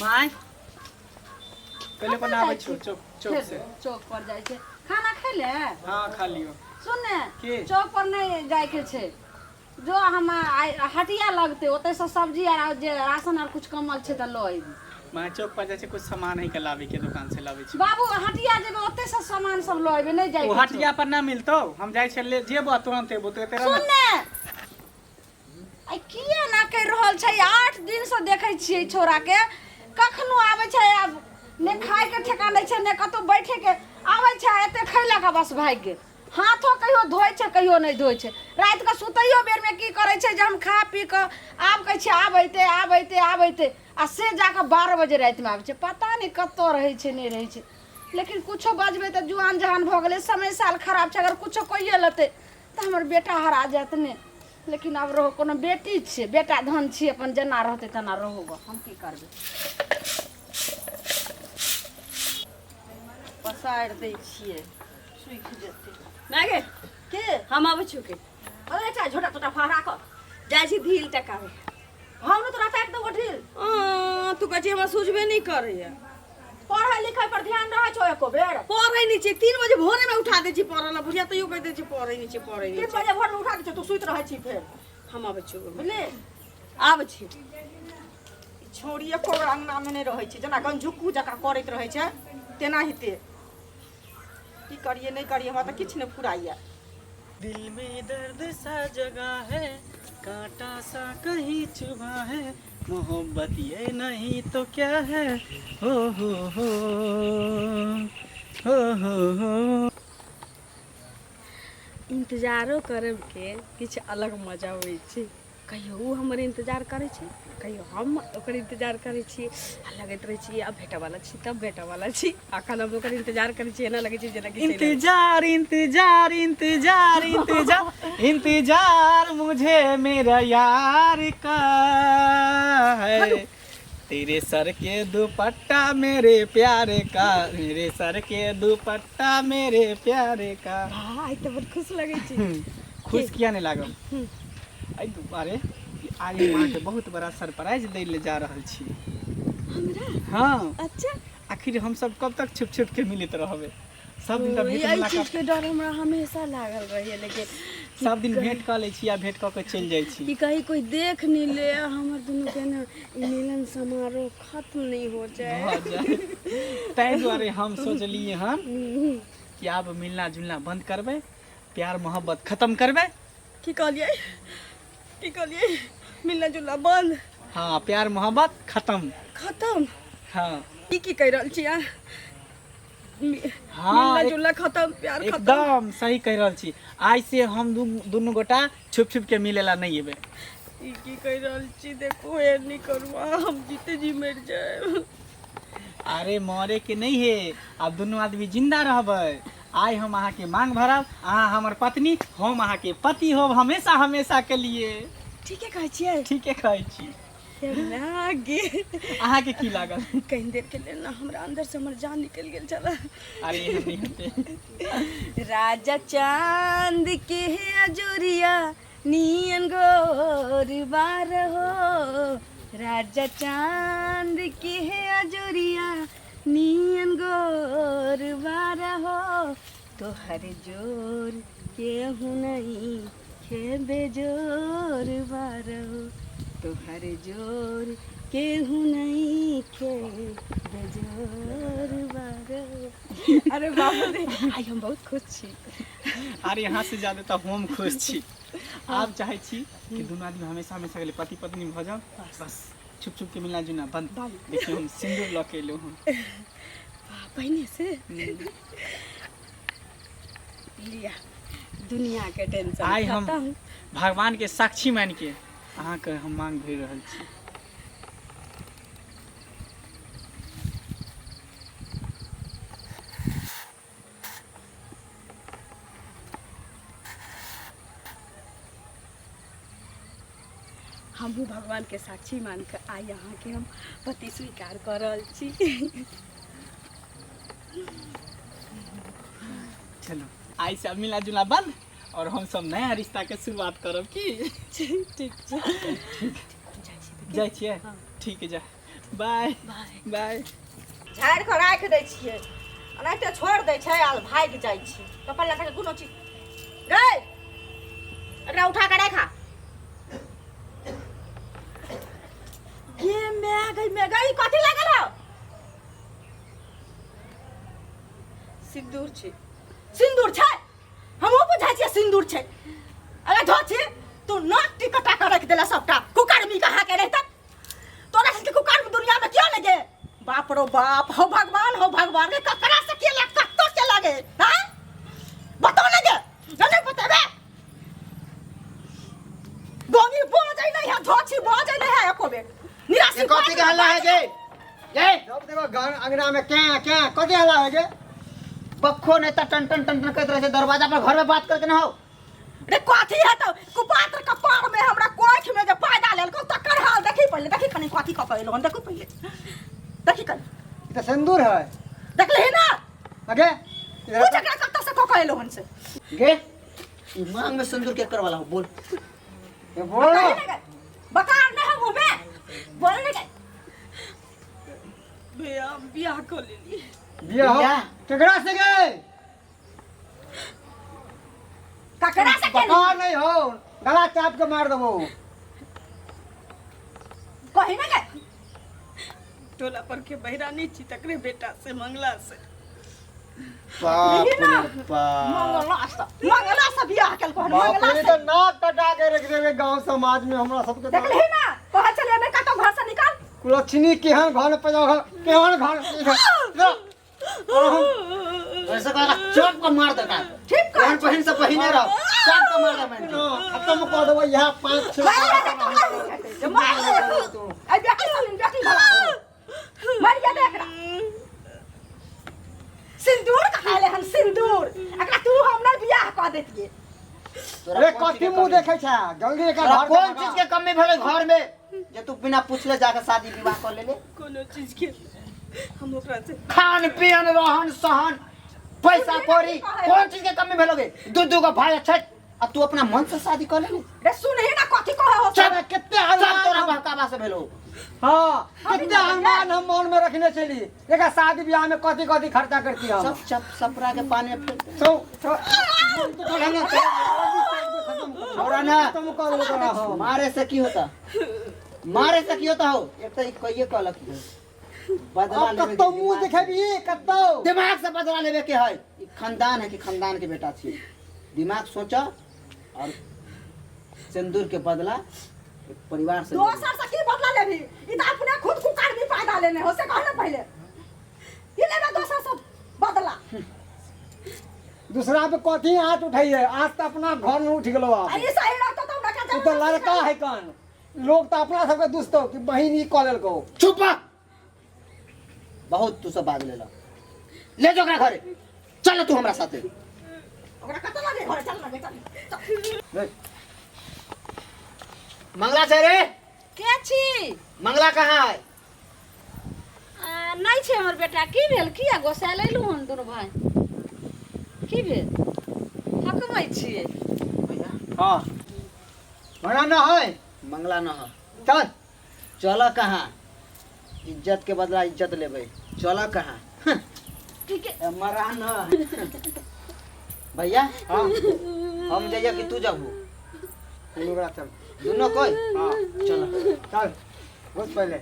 My पहले बनावे छो चौक चौक से चौक पर जाय छे खाना खाय ले। हां खा लियो। सुन ने के? चौक पर नहीं जाय के छे, जो हम हटिया लगते ओते से सब्जी और जे राशन और कुछ कमल छे त लो आइबी। माय चौक पर जाय कुछ सामान है के लावे के दुकान से लावे छी। बाबू हटिया जेबे ओते से सामान सब लो आइबे, नहीं जाय ओ हटिया पर ना मिलतो, हम जाय छे ले जेबो तुरंत एबो तो तेरा। सुन ने आई किया ना कह रहल छै, 8 दिन से देखै छियै छोरा के, कखनो आबै छै अब ने खाए के ठेकाना छै ने कतो बैठे के आबै छै, एते खैला के बस भाग गेल। हाथों कहियो धोय छै कहियो नहीं धोय छै, रात के सुतैयो बेर में की करे छै जे हम खा पी के आब कहै छै आबैते आ से जाके 12 बजे रात में आबै छै, पता नहीं कतो रहै छै नहीं रहै छै। लेकिन कुछो बजबे त जुआन जहान भ गेलै, समय साल खराब छै, अगर कुछो कहिए लेते त हमर बेटा हरा जात ने। लेकिन अब रहो कोनो बेटी छे, बेटा धन छी, अपन जना रहते तना रहो, हम की करबे। पसार दै छिए सुख जेते मागे के हम आबै छु के अरे चा छोटा छोटा फाड़ा क जाय छी ढील टकावे। हम न तोरा ताक दो ढील। तू कहै छी हमरा सोचबे नहीं करैया, पढ़ाई लिखाई पर ध्यान रहे छो एको बेर। पढ़ै नहीं छी, 3 बजे भोरे में उठा दे छी पढ़ला, बुझिया तइयो कह दे छी पढ़ै नहीं छी 3 बजे भोर में उठा दे छो, तू सुत रहे छी फेर। हम आबै छु बुझले आबै छी। छोड़ी एको अंगना में नहीं रहे छी, जना गंझुकू जका करैत रहे छै तेना हिते की करिए नहीं करिए, हमरा त किछ नहीं फुराइया। दिल में दर्द सा जगा है, कांटा सा कहीं चुभा है, मोहब्बत ये नहीं तो क्या है, हो हो हो। इंतजारो करब के किछ अलग मजा होई छै। कहियो उ हमर इंतजार करे छै, कहियो हम ओकर इंतजार करे छी, लगैत रहे छी अब भेटा वाला छी तब भेटा वाला छी, अखन हम ओकर इंतजार करे छी, एना लगे छै जेना कि इंतजार इंतजार इंतजार इंतजार इंतजार मुझे मेरा यार का है, तेरे सर के दुपट्टा मेरे प्यारे का, मेरे सर के दुपट्टा मेरे प्यारे का। आई त बहुत खुश लगे छै। खुश किया नहीं लागल? आई दुबारे आज मां के बहुत बड़ा सरप्राइज दे ले जा रहल छी हमरा। हाँ अच्छा आखिर हम सब कब तक छुप छुप के मिलत रहबे, सब दिन भेट यही मुलाकात चीज के डर हमरा हमेशा लागल रही, लेकिन सब दिन भेंट कर ले छी या भेंट क के चल जाय छी कि कहीं कोई देख नहीं ले, हमर दुनू के ना ई मिलन समारोह खत्म नहीं हो जाए। तै दुआरे हम सोचलिए हन कि अब मिलना जुलना बंद करबे, प्यार मोहब्बत खत्म करबे। की कहलिए मिलना जुलना बंद, हाँ प्यार मोहब्बत खत्म। खत्म हाँ की कह रहल छी यार? हाँ मिलना जुलना खत्म, प्यार खत्म। एकदम सही कह रहल छी। आज से हम दोनों गोटा छुप छुप के मिलेला नहीं एबे। ई की कह रहल छी? देखो ए नहीं करूआ, हम जीते जी मर जाए। अरे मरे के नहीं है, अब दोनों आदमी जिंदा रहबे। आइ हम अहाँ के मांग भरब, अहाँ हमर पत्नी, हम अहाँ के पति होब हमेशा हमेशा के लिए। ठीक है कहै छियै? ठीक है कहै छी। लागे अहाँ के की लागल? कहीं देर के लेल ना हमरा अंदर से हमर जान निकल गेल चला। अरे एहन नहीं होते। राजा चांद के अजोरिया नियन गोरबार हो, राजा चांद के अजोरिया नियन गोरबार हो, तोहर जोर केहू नहीं खे बेजोर बार हो, तोहर जोर केहू नहीं खे बेजोर बार हो। अरे बाप रे, आई हम बहुत खुश छी। अरे यहाँ से ज्यादा तो हम खुश छी। आप चाहे छी कि दोनों आदमी हमेशा हमेशा के लिए पति पत्नी भ जाओ, बस छुप छुप के मिलना जुलना बंद। देखिए हम सिंदूर लगे लो हूँ पहले से लिया, दुनिया के टेंशन आई हम भगवान के साक्षी मान के अहाँ के हम मांग भर रहल छी। हमहू भगवान के साक्षी मान के आई यहाँ के हम पति स्वीकार कर रहल छी। चलो आई से अब मिला जुला बंद, और हम सब नया रिश्ता के शुरुआत करब की। ठीक छै जाइ छियै ठीक है जा बाय बाय बाय। झाड़ि कऽ राखि दै छियै एनाहिते छोड़ि दै छै आ भागि जाइ छै कपड़ लगा के कोनो चीज गै एकरा उठा के राखा गे मै गई कथी लागल हो सिन्दूर छै सिंदूर छै हमहूँ बुझाइ छियै सिंदूर छै अरे धो छी तू नाक टिकटा के रख देला सबटा कुकर्मी कहाँ के रहता तोरा सबके कुकर्म दुनिया में क्यों लगे बाप रो बाप हो भगवान के ककरा से के लग कत्तो के लगे हां बताओ लगे नहीं बताबे गोगी बोझै नहीं है धोछी बोझै नहीं है एको बेर निराश ये कथी के हल्ला है गे ये जब देखो घर अंगना में क्या कथी हल्ला है गे पक्खो ने त टन टन करत रहे दरवाजा पर घर में बात करके ना हो रे कथी है तो कुपात्र के पार में हमरा कोठ में जे पैदा लेल को तकर हाल देखी पहले देखी कनी कथी क कहलो देखो पहले देखी कनी ये तो सिंदूर है देखले ना आगे पूछ एकरा कत्ता से क कहलो हन से गे ई मांग में सिंदूर के करवाला हो बोल ये बोल बता ना है मुंह में बोल ना भैया बियाह कर लेली बिया हो केकरा से गे ककरा से के बता नहीं हो गला चाप के मार देबो कही ना के टोला पर के बहिरा नहीं छी तकरे बेटा से मंगला से बाप यही ना। रे बाप मंगला से बियाह केल को बाप मंगला रे से तो नाक कटा के रख देबे गांव समाज में हमरा सबके देखले ना कह चले में का तो घर से निकाल कुलक्षणी केहन घर पे जाओ केहन घर वैसे कहा चौक पर मार देता ठीक कर बहन बहन से पहिने रहो चौक पर मार दे मैंने खत्म कर देबो यहाँ 5-6 आई बेटी भला मर गया देख रहा सिंदूर खाले हम सिंदूर एकरा तू हमरा बियाह क देतिए रे कथी मुंह देखे छै जल्दी एक तोरा घर कौन चीज के कमी भेले घर में जे तू बिना पूछले जाके शादी विवाह कर ले कोनो चीज के हम ओकरा से खान पीन रहन सहन पैसा कौड़ी कौन चीज के कमी भेलोगे दू का भाई अच्छा अब तू अपना मन से शादी कर ले रे सुन ही ना कथी कहे हो चल कितने चल तोरा हलवा बहकावा से भेलो हां कितने अनुमान हम मन में रखने चली एक शादी ब्याह में कथी कथी खर्चा करती हम सब चप सपरा के पानी में फेंक तो छोड़ा ना तुम कर लो करा हो मारे से की होता हो एक तो कहिए कहलक बदला अब लेवे कत्तो के मुंह दिमाग देखेबी कत्तो से- दिमाग से बदला लेवे के है ई खानदान है कि खानदान के बेटा छी दिमाग सोचा और सिंदूर के बदला एक परिवार से दोसर से की बदला लेबी ई त अपने खुद कुकार भी पैदा लेने हो से कहना पहले ई लेना दोसर से बदला दूसरा पे कथी हाथ उठाइए आज तो अपना घर में उठ गेलो आप अरे सही रहता तो हमरा तू तो लड़का है कन लोग तो अपना सबके दुस्तो कि बहिन ही कॉल को चुप बहुत तू सब बात ले जो घरे चल तू हमरा साथे ओकरा कत लगे घर चल लगे चल मंगला छै रे के छी मंगला कहाँ है नहीं छै हमर बेटा की भेल किया गोसा लेलु हन दुनु भाई की भेल हकमै छियै हां बड़ा ना है मंगला न है चल चल कहाँ इज्जत के बदला इज्जत लेबै चल कहाँ ठीक है मरा न भैया हां हम जाइए कि तू जाबू लोगरा चल दोनों कोई हां चल चल बहुत पहले